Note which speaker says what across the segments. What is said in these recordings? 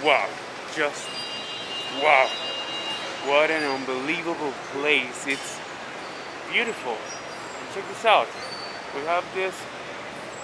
Speaker 1: Wow, just wow. What an unbelievable place. It's beautiful. Check this out. We have this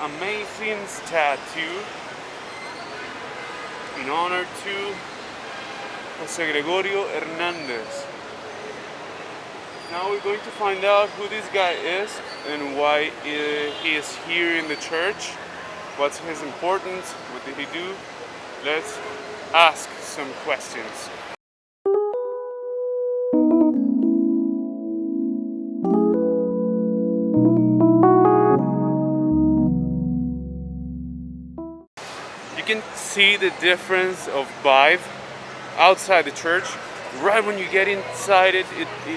Speaker 1: amazing statue in honor to Jose Gregorio Hernandez. Now we're going to find out who this guy is and why he is here in the church. What's his importance? What did he do? Let's ask some questions. You can see the difference of vibe outside the church. Right when you get inside it,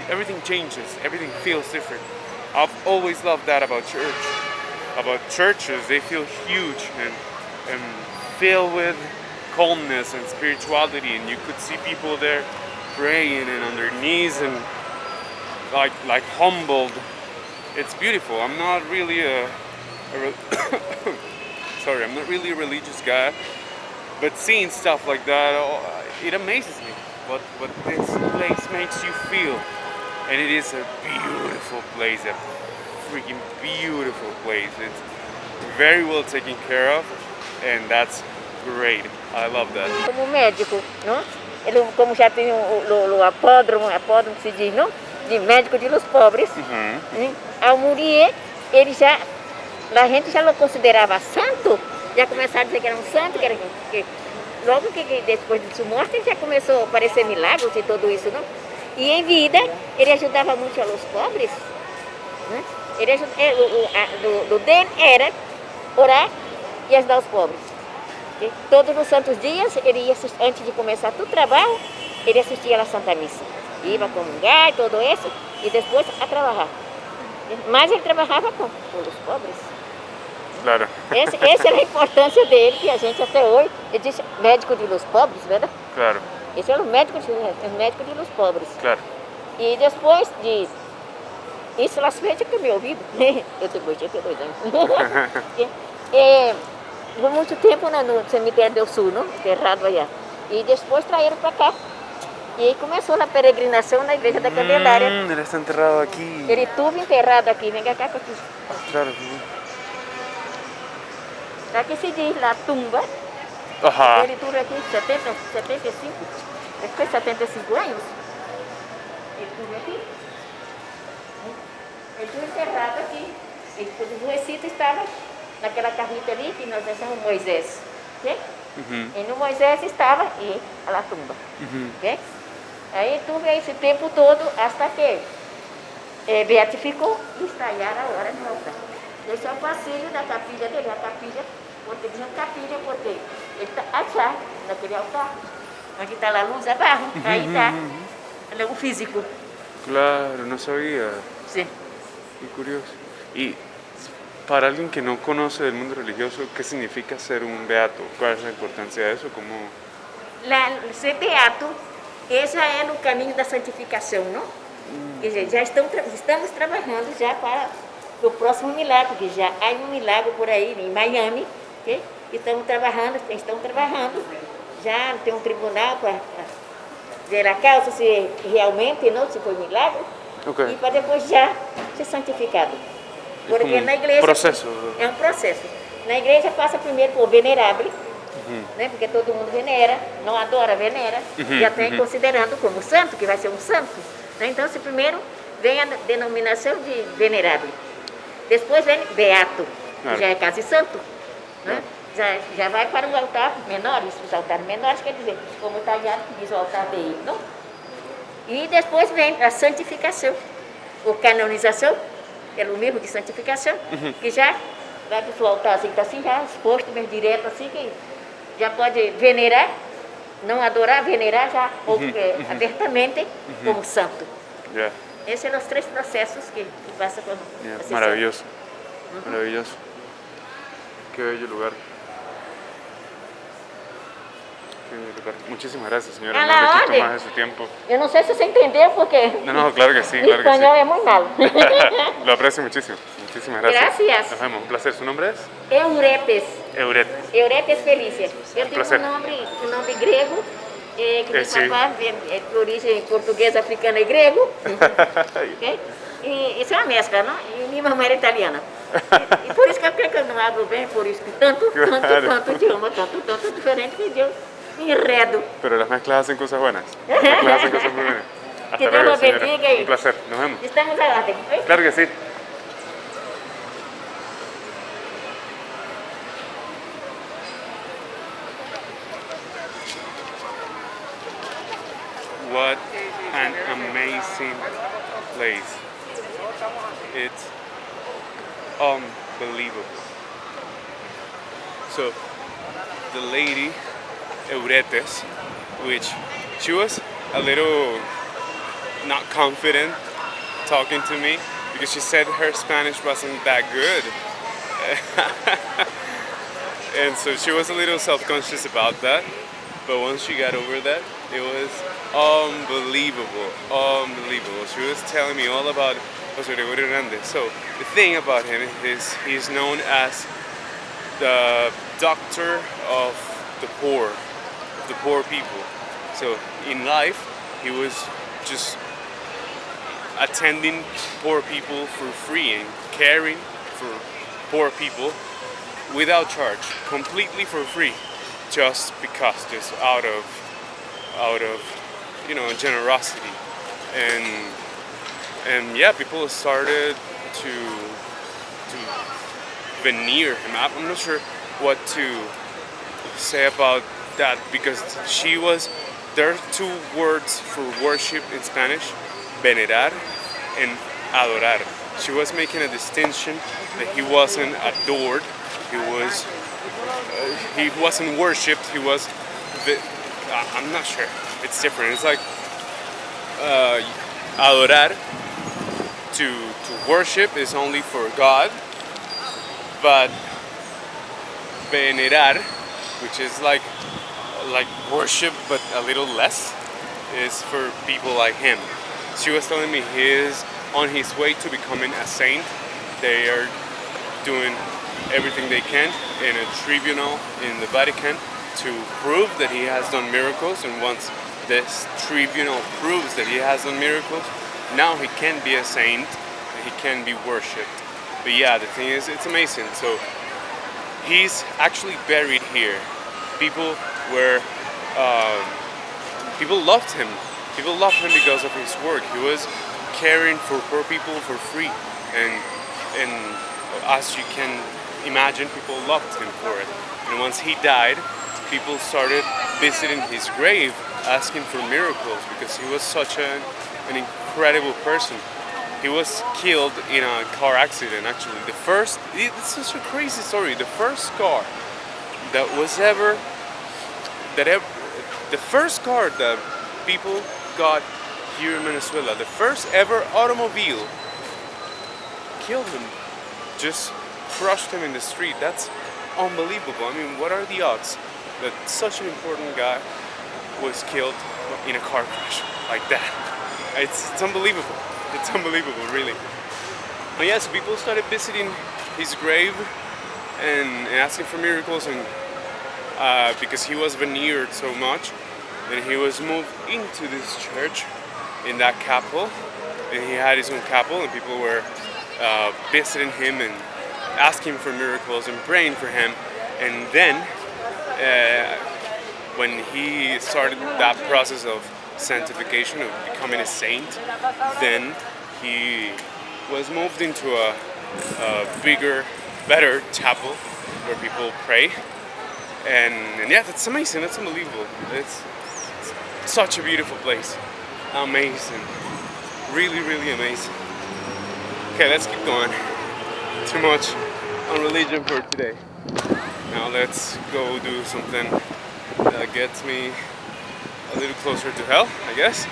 Speaker 1: everything changes. Everything feels different. I've always loved that about church. About churches, they feel huge and filled with calmness and spirituality, and you could see people there praying and on their knees and like humbled. It's beautiful. I'm not really sorry, I'm not really a religious guy, but seeing stuff like that, it amazes me what this place makes you feel. And it is a beautiful place, a freaking beautiful place. It's very well taken care of, and that's great. I love that.
Speaker 2: Como médico, não? Ele, como já tem o apódromo que se diz, não? De médico de los pobres. Ao morir, ele já, a gente já o considerava santo, já começaram a dizer que era um santo, que logo que depois de sua morte, ele já começou a aparecer milagres e tudo isso, não? E em vida, ele ajudava muito aos pobres, né? O dele era orar e ajudar os pobres. Okay? Todos os santos dias, ele ia, antes de começar todo o trabalho, ele assistia à Santa Missa. Ia comungar e tudo isso, e depois a trabalhar. Mas ele trabalhava com os pobres.
Speaker 1: Claro.
Speaker 2: Essa era a importância dele, que a gente até hoje, ele disse médico de los pobres, verdade?
Speaker 1: Claro.
Speaker 2: Esse era o médico de los pobres.
Speaker 1: Claro.
Speaker 2: E depois de isso, las fechas que me ouvido, eu tenho 82 anos. Por muito tempo no cemitério do Sul, não? Enterrado allá. E depois traíram para cá. E aí começou a peregrinação na igreja da Candelária.
Speaker 1: Ele está enterrado aqui.
Speaker 2: Ele estuvo enterrado aqui, vem cá aqui.
Speaker 1: Claro.
Speaker 2: Aqui se diz la tumba. Ele tuvo aqui 75, ele fez 75 anos. Ele tuvo aqui. Ele estuvo enterrado aqui. O Recito estava naquela carrita ali que nós chamamos Moisés. Okay? E no Moisés estava e a tumba. Okay? Aí tuve esse tempo todo até que beatificou e estaiar a hora de voltar. Esse é o passeio da capilha dele, a capilha, porque diz capilha porque ele está achado naquele altar, onde está a luz abaixo, aí está o físico.
Speaker 1: Claro, no sabía.
Speaker 2: Sí.
Speaker 1: Qué curioso. Y para alguien que no conoce del mundo religioso, ¿qué significa ser un beato? ¿Cuál es la importancia de eso? ¿Cómo?
Speaker 2: Ser beato, esse é no caminho da santificação, não? Quer dizer, já estamos trabalhando já para o próximo milagre, porque já há um milagre por aí em Miami, okay? Estão trabalhando, já tem um tribunal para ver a causa se realmente não, se foi milagre, e para depois já ser santificado. Porque na igreja é um processo. Na igreja passa primeiro por venerável, né? Porque todo mundo venera, não adora, venera, já tem considerando como santo, que vai ser um santo. Né? Então, se primeiro vem a denominação de venerável. Depois vem beato, que já é quase santo. Né? Já vai para o altar menores, os altares menores, quer dizer, como está já diz o altar dele, não? E depois vem a santificação, ou canonização, que é o mesmo de santificação, que já vai para o altar assim, está assim, já exposto mesmo direto assim, que já pode venerar, não adorar, venerar já abertamente como santo. Esses são os três processos que passa por
Speaker 1: maravilloso, maravilloso. Qué bello lugar. Muchísimas gracias, señora. No le quito más de su tiempo.
Speaker 2: Eu não sei se você entendeu, porque
Speaker 1: no, claro que sí,
Speaker 2: mi español es muy malo.
Speaker 1: Lo aprecio muchísimo. Muchísimas gracias.
Speaker 2: Gracias.
Speaker 1: Nos vemos. Un placer. ¿Su nombre es?
Speaker 2: Euretes.
Speaker 1: Euretes.
Speaker 2: Euretes Felícia. Eu tenho
Speaker 1: prazer.
Speaker 2: um nome grego, que meu
Speaker 1: Sim.
Speaker 2: papá é de origem portuguesa, africana e grego. Ok? E isso é uma mescla, não? E minha mamãe era italiana. E por isso que eu creio que eu não hablo bem, por isso que tanto idioma, tanto diferente que eu me enredo.
Speaker 1: Pero las mezclas hacen cosas buenas. Las mezclas hacen cosas muy buenas. Hasta
Speaker 2: Que Deus
Speaker 1: luego,
Speaker 2: lo
Speaker 1: señora.
Speaker 2: bendiga y
Speaker 1: Un placer. Nos vemos.
Speaker 2: estamos à ordem. Ok?
Speaker 1: Claro que sí. What an amazing place. It's unbelievable. So, the lady, Euretes, which she was a little not confident talking to me because she said her Spanish wasn't that good. And so she was a little self-conscious about that. But once she got over that, it was unbelievable, unbelievable. She was telling me all about Jose Gregorio Hernandez. So the thing about him is he's known as the doctor of the poor people. So in life, he was just attending poor people for free and caring for poor people without charge, completely for free, just because, just out of generosity, and yeah, people started to veneer him. I'm not sure what to say about that because there are two words for worship in Spanish: venerar and adorar. She was making a distinction that he wasn't adored, he wasn't worshipped, I'm not sure. It's different. It's like adorar, to worship is only for God, but venerar, which is like worship but a little less, is for people like him. She was telling me he is on his way to becoming a saint. They are doing everything they can in a tribunal in the Vatican to prove that he has done miracles, and once this tribunal proves that he has done miracles, now he can be a saint and he can be worshipped. But yeah, the thing is, it's amazing. So he's actually buried here. People loved him. People loved him because of his work. He was caring for poor people for free, and as you can imagine, people loved him for it. And once he died, people started visiting his grave, asking for miracles because he was such an incredible person. He was killed in a car accident. Actually, it's such a crazy story. The first car that the first car that people got here in Venezuela, the first ever automobile, killed him, just crushed him in the street. That's unbelievable. I mean, what are the odds that such an important guy was killed in a car crash like that? It's unbelievable. It's unbelievable, really. But yes, people started visiting his grave and asking for miracles, and because he was veneered so much, and he was moved into this church in that chapel, and he had his own chapel, and people were visiting him and asking for miracles and praying for him. And then when he started that process of sanctification, of becoming a saint, then he was moved into a bigger, better chapel where people pray. And yeah, that's amazing. That's unbelievable. It's such a beautiful place. Amazing. Really, really amazing. Okay, let's keep going. Too much on religion for today. Now let's go do something that gets me a little closer to hell, I guess.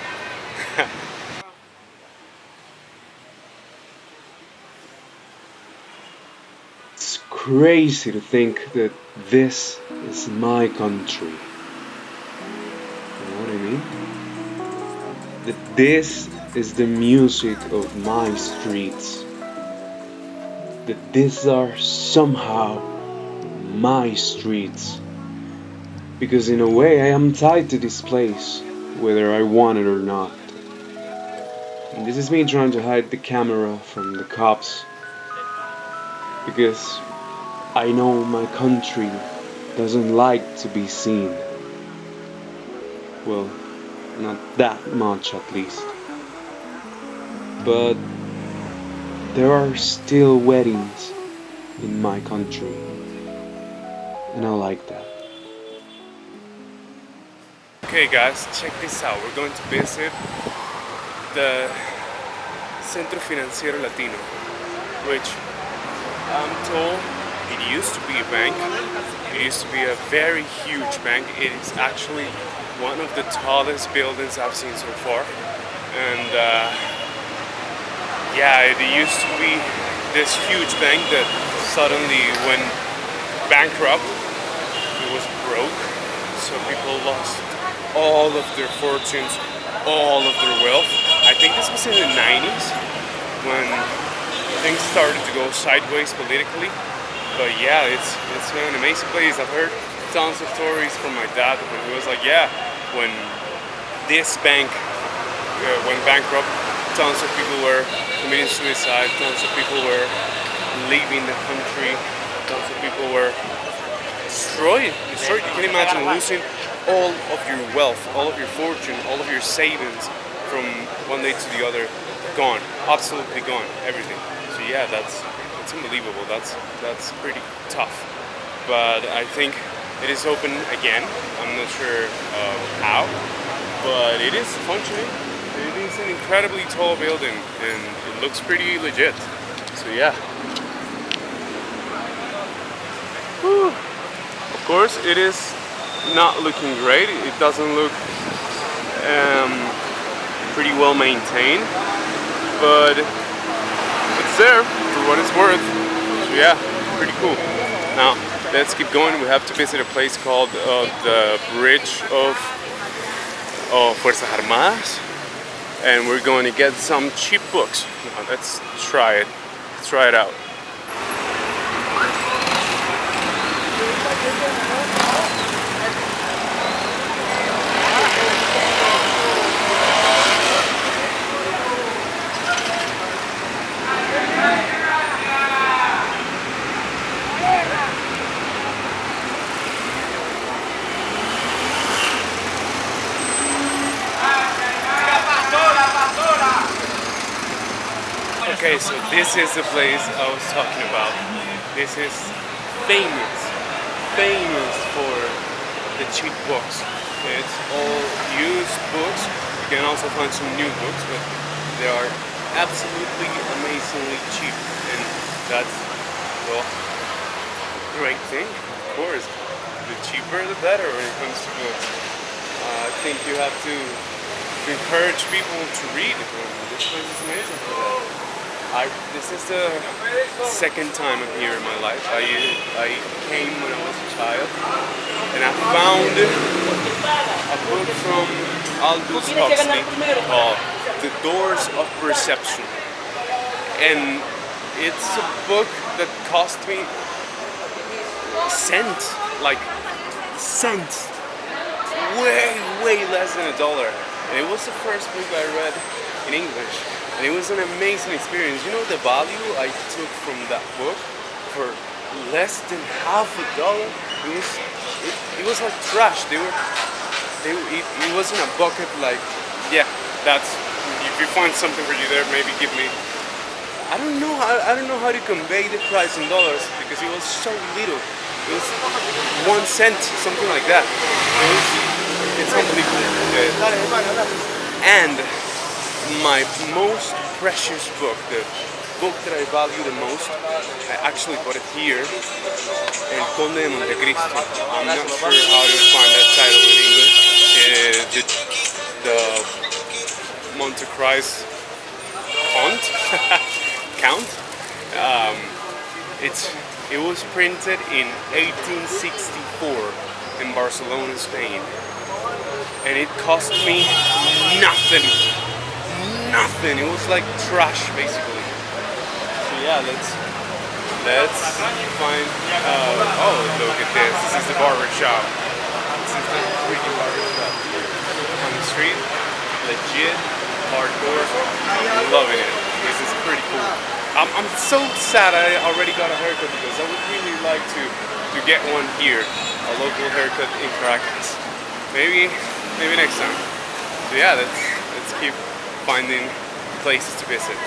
Speaker 3: It's crazy to think that this is my country. You know what I mean? That this is the music of my streets. that these are somehow my streets. Because in a way I am tied to this place, whether I want it or not. And this is me trying to hide the camera from the cops. Because I know my country doesn't like to be seen. Well, not that much at least. But there are still weddings in my country. And I like that.
Speaker 1: Okay guys, check this out. We're going to visit the Centro Financiero Latino, which I'm told it used to be a bank. It used to be a very huge bank. It is actually one of the tallest buildings I've seen so far. And yeah, it used to be this huge bank that suddenly went bankrupt. It was broke, so people lost all of their fortunes, all of their wealth. I think this was in the 90s when things started to go sideways politically. But yeah, it's an amazing place. I've heard tons of stories from my dad when he was like, yeah, when this bank went bankrupt, tons of people were committing suicide, tons of people were leaving the country, tons of people were destroyed. You can imagine losing all of your wealth, all of your fortune, all of your savings from one day to the other, gone, absolutely gone, everything. So yeah, that's unbelievable. That's pretty tough. But I think it is open again. I'm not sure how, but it is functioning. It is an incredibly tall building and it looks pretty legit. So yeah. Whew. Of course, it is not looking great. It doesn't look pretty well maintained, but it's there for what it's worth. So yeah, pretty cool. Now let's keep going. We have to visit a place called the Bridge of Fuerzas Armadas, and we're going to get some cheap books. Now, let's try it. Let's try it out. Okay, so this is the place I was talking about. This is famous for the cheap books. It's all used books. You can also find some new books, but they are absolutely amazingly cheap. And that's, well, a great thing, of course. The cheaper the better when it comes to books. I think you have to encourage people to read. This place is amazing for that. This is the second time I'm here in my life. I came when I was a child, and I found a book from Aldous Huxley called The Doors of Perception. And it's a book that cost me cents, way less than $1. And it was the first book I read in English. And it was an amazing experience. You know the value I took from that book for less than $0.50? It was like trash. It wasn't a bucket like, yeah, that's, if you find something for you there, maybe give me. I don't know how to convey the price in dollars because it was so little. It was 1 cent, something like that. It's unbelievable. And my most precious book, the book that I value the most, I actually bought it here, El Conde de Montecristo. I'm not sure how to find that title in English. The Monte Cristo Count. It was printed in 1864 in Barcelona, Spain, and it cost me nothing. It was like trash, basically. So yeah, let's let's find. Oh, look at this. This is the barber shop. This is the freaking barber shop on the street. Legit, hardcore. I'm loving it. This is pretty cool. I'm so sad I already got a haircut because I would really like to get one here, a local haircut in Caracas. Maybe next time. So yeah, let's keep finding places to visit.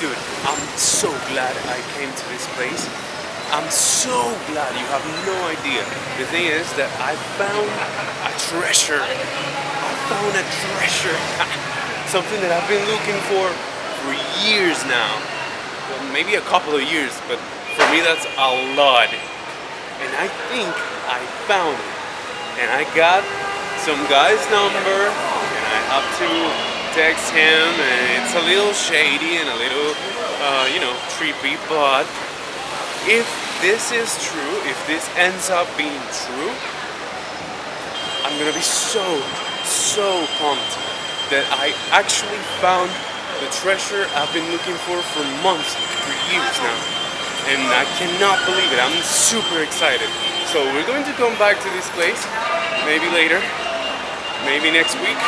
Speaker 1: Dude, I'm so glad I came to this place. I'm so glad, you have no idea. The thing is that I found a treasure. I found a treasure. Something that I've been looking for years now. Well, maybe a couple of years, but for me that's a lot. And I think I found it. And I got some guy's number, and I have to text him, and it's a little shady and a little, creepy, but if this is true, if this ends up being true, I'm gonna be so pumped that I actually found the treasure I've been looking for months, for years now. And I cannot believe it. I'm super excited. So we're going to come back to this place, maybe later, maybe next week.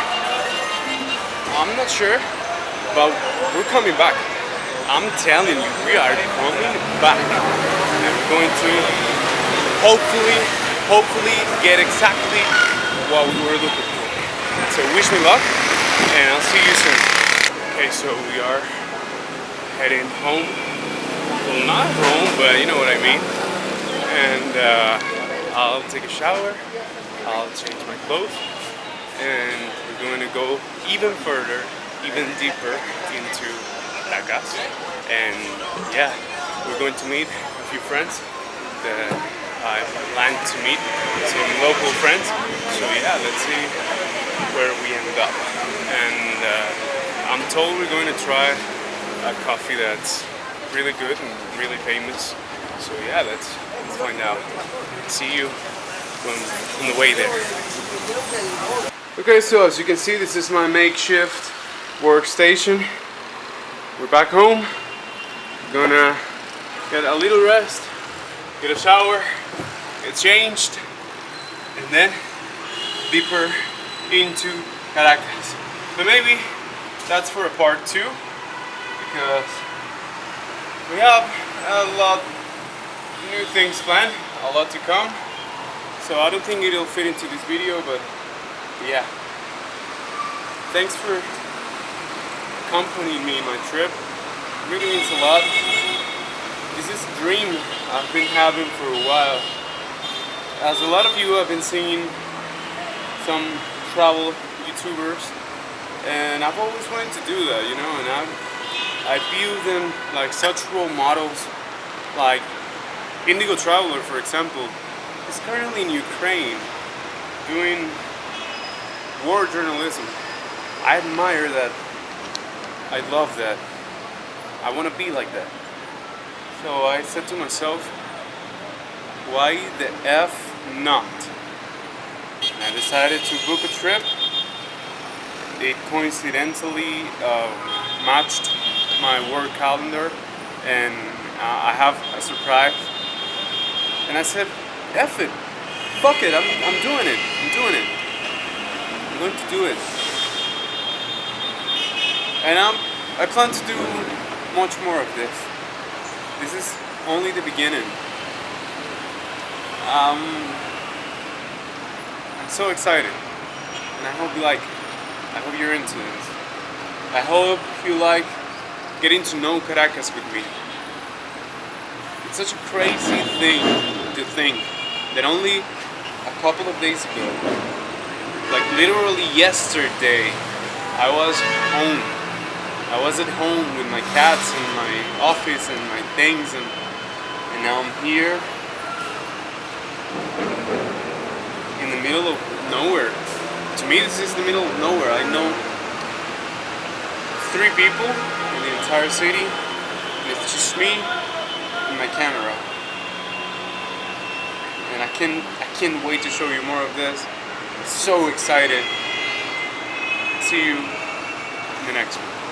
Speaker 1: I'm not sure, but we're coming back. I'm telling you, we are coming back. And we're going to hopefully get exactly what we were looking for. So wish me luck, and I'll see you soon. Okay, so we are heading home. Well, not home, but you know what I mean. And I'll take a shower, I'll change my clothes, and we're going to go even further, even deeper into CARACAS. And yeah, we're going to meet a few friends that I plan to meet, some local friends. So yeah, let's see where we end up. And I'm told we're going to try a coffee that's really good and really famous. So yeah, let's find out. See you on the way there. Okay, so as you can see, this is my makeshift workstation. We're back home. Gonna get a little rest, get a shower, get changed, and then deeper into CARACAS. But maybe that's for a part 2, because we have a lot new things planned, a lot to come. So I don't think it'll fit into this video, but yeah. Thanks for accompanying me in my trip. It really means a lot. This is a dream I've been having for a while. As a lot of you have been seeing some travel YouTubers, and I've always wanted to do that, you know, and I view them like such role models. Like Indigo Traveler, for example, is currently in Ukraine doing war journalism. I admire that. I love that. I want to be like that. So I said to myself, why the F not? And I decided to book a trip. It coincidentally matched my work calendar, and I have a surprise. And I said, F it, fuck it, I'm doing it, I'm going to do it. And I plan to do much more of this. This is only the beginning. I'm so excited, and I hope you like it. I hope you're into this. I hope you like getting to know Caracas with me. It's such a crazy thing to think that only a couple of days ago, like literally yesterday, I was home. I was at home with my cats and my office and my things, and now I'm here in the middle of nowhere. To me, this is the middle of nowhere. I know 3 people in the entire city, and it's just me and my camera. And I can't wait to show you more of this. I'm so excited. See you in the next one.